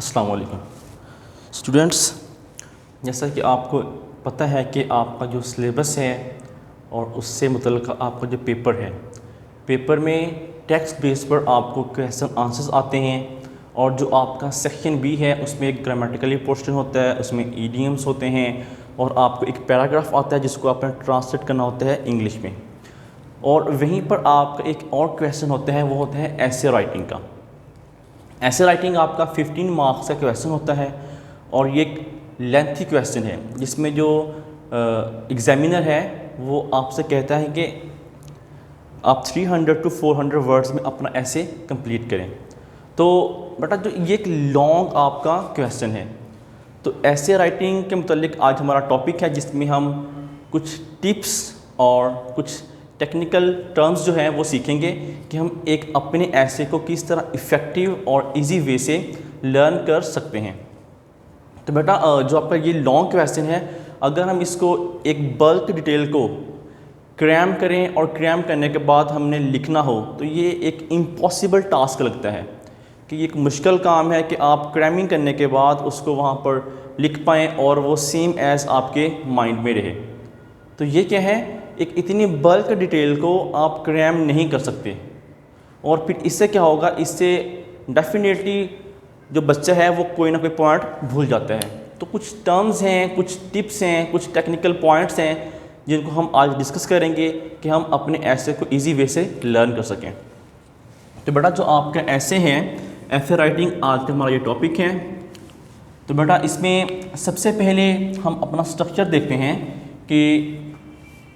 अस्सलाम वालेकुम स्टूडेंट्स, जैसा कि आपको पता है कि आपका जो सिलेबस है और उससे मुतल्लिक़ आपका जो पेपर में टेक्स्ट बेस पर आपको क्वेश्चन आंसर्स आते हैं। और जो आपका सेक्शन बी है उसमें एक ग्रामेटिकली पोर्शन होता है, उसमें ईडियम्स होते हैं और आपको एक पैराग्राफ आता है जिसको आपने ट्रांसलेट करना होता है इंग्लिश में। और वहीं पर आपका एक और क्वेश्चन होता है, वो होता है ऐसे राइटिंग का। ऐसे राइटिंग आपका 15 मार्क्स का क्वेश्चन होता है और ये एक लेंथी क्वेश्चन है जिसमें जो एग्जामिनर है वो आपसे कहता है कि आप 300 to 400 वर्ड्स में अपना ऐसे कंप्लीट करें। तो बेटा जो ये एक लॉन्ग आपका क्वेश्चन है, तो ऐसे राइटिंग के मुतालिक आज हमारा टॉपिक है जिसमें हम कुछ टिप्स और कुछ टेक्निकल टर्म्स जो हैं वो सीखेंगे कि हम एक अपने ऐसे को किस तरह इफ़ेक्टिव और इजी वे से लर्न कर सकते हैं। तो बेटा जो आपका ये लॉन्ग क्वेश्चन है, अगर हम इसको एक बल्क डिटेल को क्रैम करें और क्रैम करने के बाद हमने लिखना हो तो ये एक इम्पॉसिबल टास्क लगता है कि ये एक मुश्किल काम है कि आप क्रैमिंग करने के बाद उसको वहाँ पर लिख पाएँ और वो सेम एज़ आपके माइंड में रहे। तो ये क्या है, एक इतनी बल्क डिटेल को आप क्रैम नहीं कर सकते। और फिर इससे क्या होगा, इससे डेफिनेटली जो बच्चा है वो कोई ना कोई पॉइंट भूल जाता है। तो कुछ टर्म्स हैं, कुछ टिप्स हैं, कुछ टेक्निकल पॉइंट्स हैं जिनको हम आज डिस्कस करेंगे कि हम अपने ऐसे को इजी वे से लर्न कर सकें। तो बेटा जो आपका ऐसे हैं, ऐसे राइटिंग आज का हमारा ये टॉपिक है। तो बेटा इसमें सबसे पहले हम अपना स्ट्रक्चर देखते हैं कि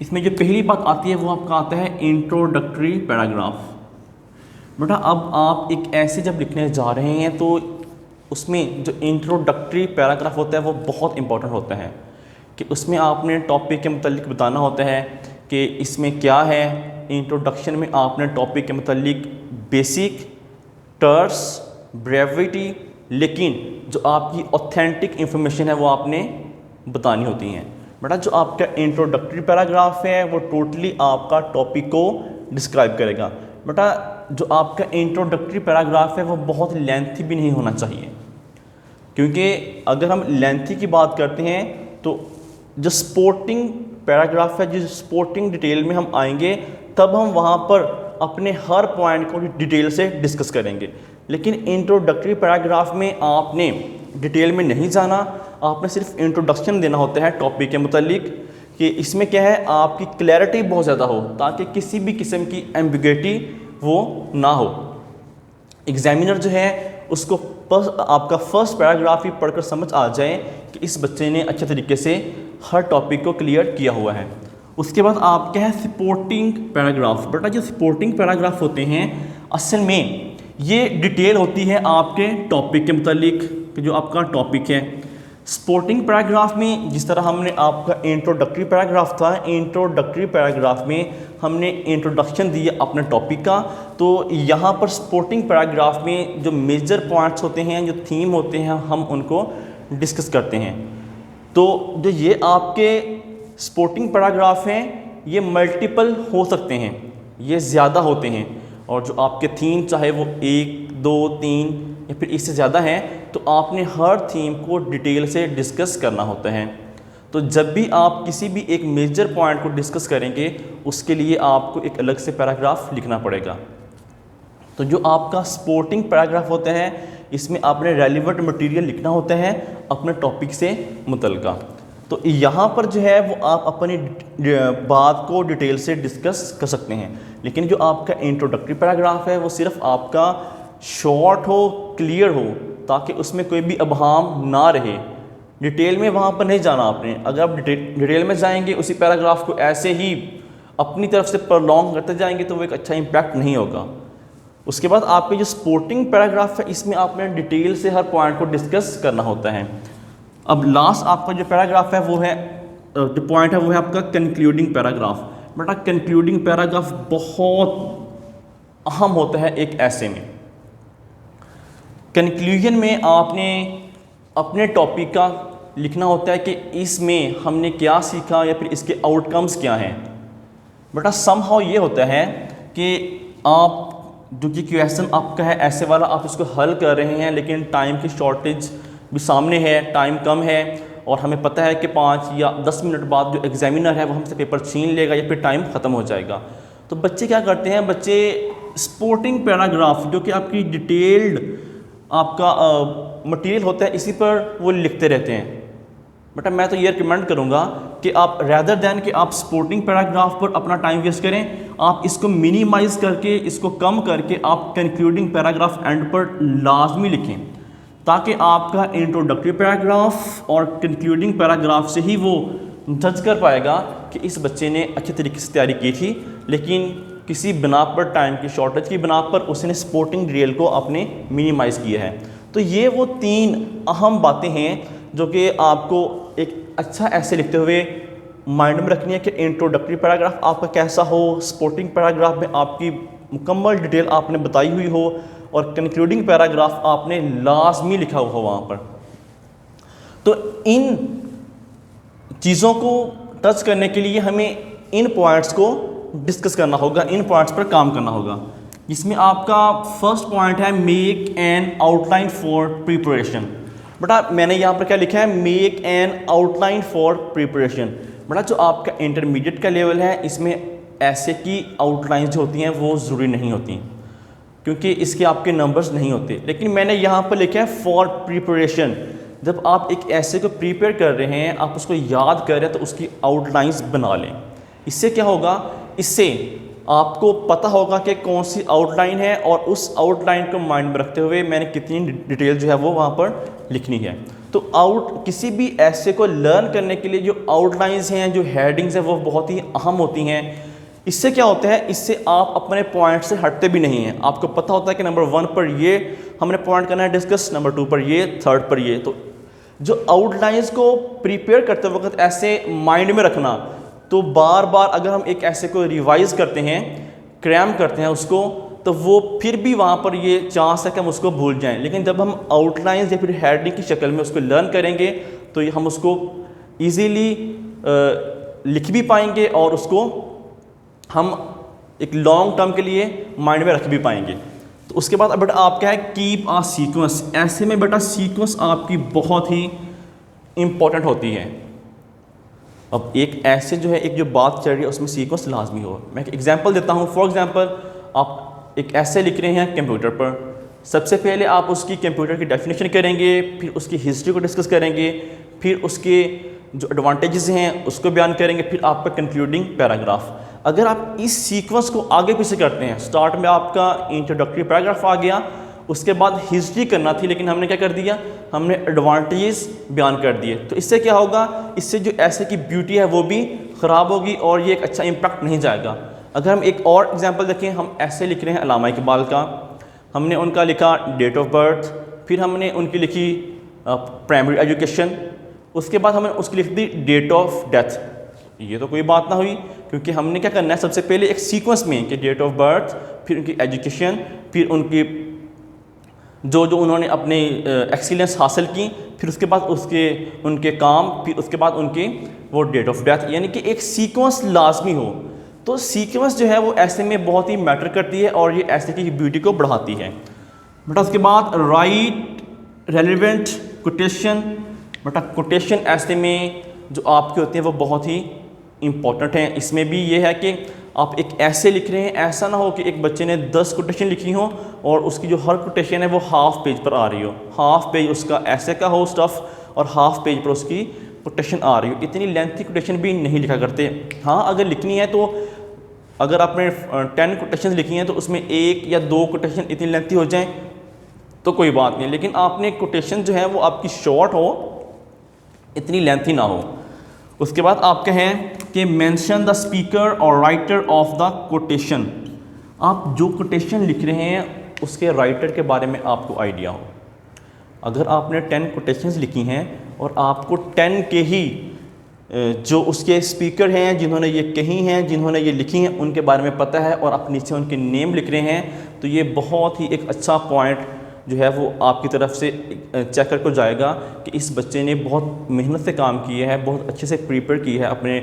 इसमें जो पहली बात आती है वो आपका आता है इंट्रोडक्टरी पैराग्राफ। बेटा अब आप एक ऐसे जब लिखने जा रहे हैं तो उसमें जो इंट्रोडक्टरी पैराग्राफ होता है वो बहुत इंपॉर्टेंट होता है कि उसमें आपने टॉपिक के मुतालिक बताना होता है कि इसमें क्या है। इंट्रोडक्शन में आपने टॉपिक के मुतालिक बेसिक टर्म्स, ब्रेविटी, लेकिन जो आपकी ऑथेंटिक इंफॉर्मेशन है वो आपने बतानी होती हैं। बेटा जो आपका इंट्रोडक्टरी पैराग्राफ है वो टोटली आपका टॉपिक को डिस्क्राइब करेगा। बेटा जो आपका इंट्रोडक्टरी पैराग्राफ है वो बहुत लेंथी भी नहीं होना चाहिए, क्योंकि अगर हम लेंथी की बात करते हैं तो जो सपोर्टिंग पैराग्राफ है, जो सपोर्टिंग डिटेल में हम आएंगे तब हम वहाँ पर अपने हर पॉइंट को डिटेल से डिस्कस करेंगे। लेकिन इंट्रोडक्टरी पैराग्राफ में आपने डिटेल में नहीं जाना, आपने सिर्फ इंट्रोडक्शन देना होता है टॉपिक के मुतालिक कि इसमें क्या है, आपकी क्लैरिटी बहुत ज़्यादा हो ताकि किसी भी किस्म की एम्बिग्युइटी वो ना हो। एग्जामिनर जो है उसको आपका फर्स्ट पैराग्राफ ही पढ़कर समझ आ जाए कि इस बच्चे ने अच्छे तरीके से हर टॉपिक को क्लियर किया हुआ है। उसके बाद आप क्या है, सपोर्टिंग पैराग्राफ। बेटा जो सपोर्टिंग पैराग्राफ होते हैं असल में ये डिटेल होती है आपके टॉपिक के मुतालिक कि जो आपका टॉपिक है। सपोर्टिंग पैराग्राफ में जिस तरह हमने आपका इंट्रोडक्टरी पैराग्राफ था, इंट्रोडक्टरी पैराग्राफ में हमने इंट्रोडक्शन दिया अपने टॉपिक का, तो यहाँ पर सपोर्टिंग पैराग्राफ में जो मेजर पॉइंट्स होते हैं, जो थीम होते हैं, हम उनको डिस्कस करते हैं। तो जो ये आपके सपोर्टिंग पैराग्राफ हैं ये मल्टीपल हो सकते हैं, ये ज़्यादा होते हैं, और जो आपके थीम चाहे वो 1, 2, 3 या फिर इससे ज़्यादा हैं तो आपने हर थीम को डिटेल से डिस्कस करना होता है। तो जब भी आप किसी भी एक मेजर पॉइंट को डिस्कस करेंगे उसके लिए आपको एक अलग से पैराग्राफ लिखना पड़ेगा। तो जो आपका सपोर्टिंग पैराग्राफ होता है इसमें आपने रेलिवेंट मटेरियल लिखना होता है अपने टॉपिक से मुतल्लिका। तो यहाँ पर जो है वो आप अपनी बात को डिटेल से डिस्कस कर सकते हैं। लेकिन जो आपका इंट्रोडक्टरी पैराग्राफ है वो सिर्फ आपका शॉर्ट हो, क्लियर हो, ताकि उसमें कोई भी अबहाम ना रहे। डिटेल में वहाँ पर नहीं जाना आपने। अगर आप डिटेल में जाएंगे उसी पैराग्राफ को ऐसे ही अपनी तरफ से प्रलॉन्ग करते जाएंगे तो वो एक अच्छा इम्पैक्ट नहीं होगा। उसके बाद आपके जो सपोर्टिंग पैराग्राफ है इसमें आपने डिटेल से हर पॉइंट को डिस्कस करना होता है। अब लास्ट आपका जो पैराग्राफ है वो है, जो पॉइंट है वो है आपका कंक्लूडिंग पैराग्राफ। बेटा कंक्लूडिंग पैराग्राफ बहुत अहम होता है एक ऐसे में। कंक्लूजन में आपने अपने टॉपिक का लिखना होता है कि इसमें हमने क्या सीखा या फिर इसके आउटकम्स क्या हैं। बेटा समहाउ ये होता है कि आप जो कि क्वेश्चन आपका है ऐसे वाला, आप इसको हल कर रहे हैं लेकिन टाइम की शॉर्टेज भी सामने है, टाइम कम है और हमें पता है कि 5 या 10 मिनट बाद जो एग्जामिनर है वो हमसे पेपर छीन लेगा या फिर टाइम ख़त्म हो जाएगा। तो बच्चे क्या करते हैं, बच्चे स्पोर्टिंग पैराग्राफ जो कि आपकी डिटेल्ड आपका मटेरियल होता है इसी पर वो लिखते रहते हैं। बेटा मैं तो ये रिकमेंड करूँगा कि आप रैदर दैन कि आप स्पोर्टिंग पैराग्राफ पर अपना टाइम वेस्ट करें, आप इसको मिनिमाइज़ करके, इसको कम करके आप कंक्लूडिंग पैराग्राफ एंड पर लाजमी लिखें, ताकि आपका इंट्रोडक्टरी पैराग्राफ और कंक्लूडिंग पैराग्राफ से ही वो जज कर पाएगा कि इस बच्चे ने अच्छे तरीके से तैयारी की थी, लेकिन किसी बिना पर, टाइम की शॉर्टेज की बिना पर उसने स्पोर्टिंग डिटेल को आपने मिनिमाइज़ किया है। तो ये वो 3 अहम बातें हैं जो कि आपको एक अच्छा ऐसे लिखते हुए माइंड में रखनी है कि इंट्रोडक्टरी पैराग्राफ आपका कैसा हो, स्पोर्टिंग पैराग्राफ में आपकी मुकम्मल डिटेल आपने बताई हुई हो और कंक्लूडिंग पैराग्राफ आपने लाजमी लिखा हुआ हो वहाँ पर। तो इन चीज़ों को टच करने के लिए हमें इन पॉइंट्स को डिस्कस करना होगा, इन पॉइंट्स पर काम करना होगा। इसमें आपका फर्स्ट पॉइंट है make an outline for preparation. बेटा मैंने यहाँ पर क्या लिखा है, make an outline for preparation. बेटा जो आपका इंटरमीडिएट का लेवल है इसमें ऐसे की आउटलाइंस जो होती हैं वो ज़रूरी नहीं होती क्योंकि इसके आपके नंबर्स नहीं होते, लेकिन मैंने यहाँ पर लिखा है फॉर प्रिपरेशन। जब आप एक ऐसे को प्रिपेयर कर रहे हैं, आप उसको याद कर रहे हैं, तो उसकी आउटलाइंस बना लें। इससे क्या होगा, इससे आपको पता होगा कि कौन सी आउटलाइन है और उस आउटलाइन को माइंड में रखते हुए मैंने कितनी डिटेल जो है वो वहाँ पर लिखनी है। तो किसी भी ऐसे को लर्न करने के लिए जो आउटलाइंस हैं, जो हेडिंग्स हैं, वो बहुत ही अहम होती हैं। इससे क्या होता है, इससे आप अपने पॉइंट से हटते भी नहीं हैं। आपको पता होता है कि नंबर 1 पर ये हमने पॉइंट करना है डिस्कस, नंबर 2 पर ये, 3rd पर ये। तो जो आउटलाइंस को प्रिपेयर करते वक्त ऐसे माइंड में रखना, तो बार बार अगर हम एक ऐसे को रिवाइज़ करते हैं, क्रैम करते हैं उसको, तो वो फिर भी वहाँ पर ये चांस है कि हम उसको भूल जाएं। लेकिन जब हम आउटलाइंस या फिर हेडिंग की शक्ल में उसको लर्न करेंगे तो हम उसको ईजीली लिख भी पाएंगे और उसको हम एक लॉन्ग टर्म के लिए माइंड में रख भी पाएंगे। तो उसके बाद अब बेटा आपका है कीप आ सीक्वेंस। ऐसे में बेटा सीक्वेंस आपकी बहुत ही इम्पॉर्टेंट होती है। अब एक ऐसे जो है, एक जो बात चल रही है उसमें सीक्वेंस लाजमी हो। मैं एक एग्जांपल देता हूँ। फॉर एग्जांपल आप एक ऐसे लिख रहे हैं कंप्यूटर पर, सबसे पहले आप उसकी कंप्यूटर की डेफिनेशन करेंगे, फिर उसकी हिस्ट्री को डिस्कस करेंगे, फिर उसके जो एडवांटेजेस हैं उसको बयान करेंगे, फिर आपका कंक्लूडिंग पैराग्राफ। अगर आप इस सीक्वेंस को आगे पीछे करते हैं, स्टार्ट में आपका इंट्रोडक्टरी पैराग्राफ आ गया, उसके बाद हिस्ट्री करना थी लेकिन हमने क्या कर दिया, हमने एडवांटेजेस बयान कर दिए। तो इससे क्या होगा, इससे जो ऐसे की ब्यूटी है वो भी ख़राब होगी और ये एक अच्छा इम्पैक्ट नहीं जाएगा। अगर हम एक और एग्जांपल देखें, हम ऐसे लिख रहे हैं अल्लामा इकबाल का, हमने उनका लिखा डेट ऑफ बर्थ, फिर हमने उनकी लिखी प्राइमरी एजुकेशन, उसके बाद हमने उसकी लिख दी डेट ऑफ डेथ। ये तो कोई बात ना हुई, क्योंकि हमने क्या करना है, सबसे पहले एक सीक्वेंस में कि डेट ऑफ बर्थ, फिर उनकी एजुकेशन, फिर उनकी जो उन्होंने अपने एक्सीलेंस हासिल की, फिर उसके बाद उनके काम, फिर उसके बाद उनकी वो डेट ऑफ डेथ, यानी कि एक सीक्वेंस लाजमी हो। तो सीक्वेंस जो है वो ऐसे में बहुत ही मैटर करती है और ये ऐसे की ब्यूटी को बढ़ाती है। बेटा उसके बाद राइट रेलिवेंट कोटेशन। बेटा कोटेशन ऐसे में जो आपके होते हैं वो बहुत ही इम्पॉर्टेंट हैं। इसमें भी ये है कि आप एक ऐसे लिख रहे हैं, ऐसा ना हो कि एक बच्चे ने 10 कोटेशन लिखी हो और उसकी जो हर कोटेशन है वो हाफ पेज पर आ रही हो, हाफ पेज उसका ऐसे का हो स्टफ और हाफ पेज पर उसकी कोटेशन आ रही हो। इतनी लेंथी कोटेशन भी नहीं लिखा करते। हाँ, अगर लिखनी है तो अगर आपने 10 कोटेशन लिखी हैं तो उसमें 1 या 2 कोटेशन इतनी लेंथी हो जाएं तो कोई बात नहीं, लेकिन आपने कोटेशन जो है वो आपकी शॉर्ट हो, इतनी लेंथी ना हो। उसके बाद आपका है कि मेंशन द स्पीकर और राइटर ऑफ द कोटेशन। आप जो कोटेशन लिख रहे हैं उसके राइटर के बारे में आपको आइडिया हो। अगर आपने 10 कोटेशंस लिखी हैं और आपको 10 के ही जो उसके स्पीकर हैं, जिन्होंने ये कही हैं, जिन्होंने ये लिखी हैं, उनके बारे में पता है और आप नीचे उनके नेम लिख रहे हैं, तो ये बहुत ही एक अच्छा पॉइंट जो है वो आपकी तरफ से चेकर को जाएगा कि इस बच्चे ने बहुत मेहनत से काम किया है, बहुत अच्छे से प्रिपेयर किया है अपने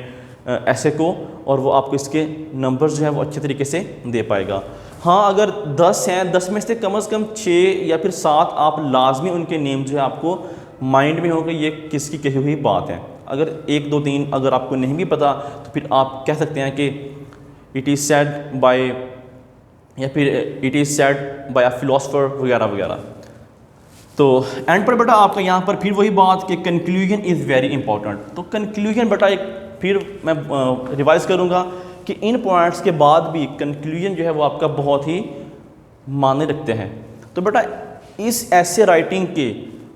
ऐसे को, और वो आपको इसके नंबर्स जो है वो अच्छे तरीके से दे पाएगा। हाँ, अगर 10 हैं, 10 में से कम 6 या फिर 7 आप लाजमी उनके नेम जो है आपको माइंड में होगा ये किसकी कही हुई बात है। अगर 1 2 3 अगर आपको नहीं भी पता तो फिर आप कह सकते हैं कि इट इज़ सेड बाय, या फिर it is said bye a philosopher वगैरह वगैरह। तो एंड पर बेटा आपका यहाँ पर फिर वही बात कि कंक्लूजन इज़ वेरी इंपॉर्टेंट। तो कंक्लूजन बेटा एक फिर मैं रिवाइज़ करूँगा कि इन पॉइंट्स के बाद भी कंक्लूजन जो है वो आपका बहुत ही मायने रखते हैं। तो बेटा इस ऐसे राइटिंग के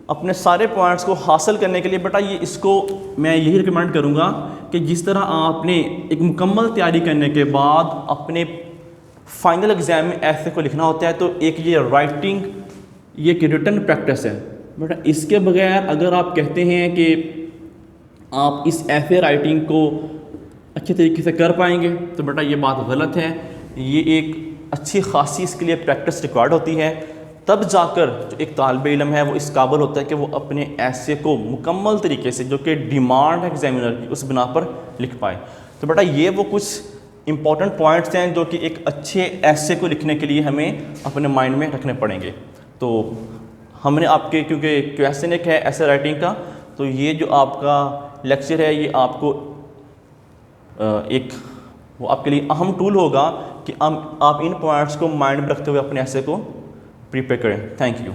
अपने सारे पॉइंट्स को हासिल करने के लिए बेटा ये इसको मैं यही रिकमेंड करूँगा कि जिस तरह आपने एक मुकम्मल तैयारी करने के बाद अपने फाइनल एग्ज़ाम में ऐसे को लिखना होता है, तो एक ये राइटिंग ये एक रिटन प्रैक्टिस है बेटा। इसके बगैर अगर आप कहते हैं कि आप इस ऐसे राइटिंग को अच्छे तरीके से कर पाएंगे तो बेटा ये बात गलत है। ये एक अच्छी खासी इसके लिए प्रैक्टिस रिक्वायर्ड होती है, तब जाकर जो एक तालिब इल्म है वो इस काबिल होता है कि वो अपने ऐसे को मुकम्मल तरीके से, जो कि डिमांड है एग्जामिनर की, उस बिना पर लिख पाए। तो बेटा ये वो कुछ इंपॉर्टेंट पॉइंट्स हैं जो कि एक अच्छे ऐसे को लिखने के लिए हमें अपने माइंड में रखने पड़ेंगे। तो हमने आपके, क्योंकि क्वेश्चन एक है ऐसे राइटिंग का, तो ये जो आपका लेक्चर है ये आपको एक वो आपके लिए अहम टूल होगा कि आप इन पॉइंट्स को माइंड में रखते हुए अपने ऐसे को प्रिपेयर करें। Thank you.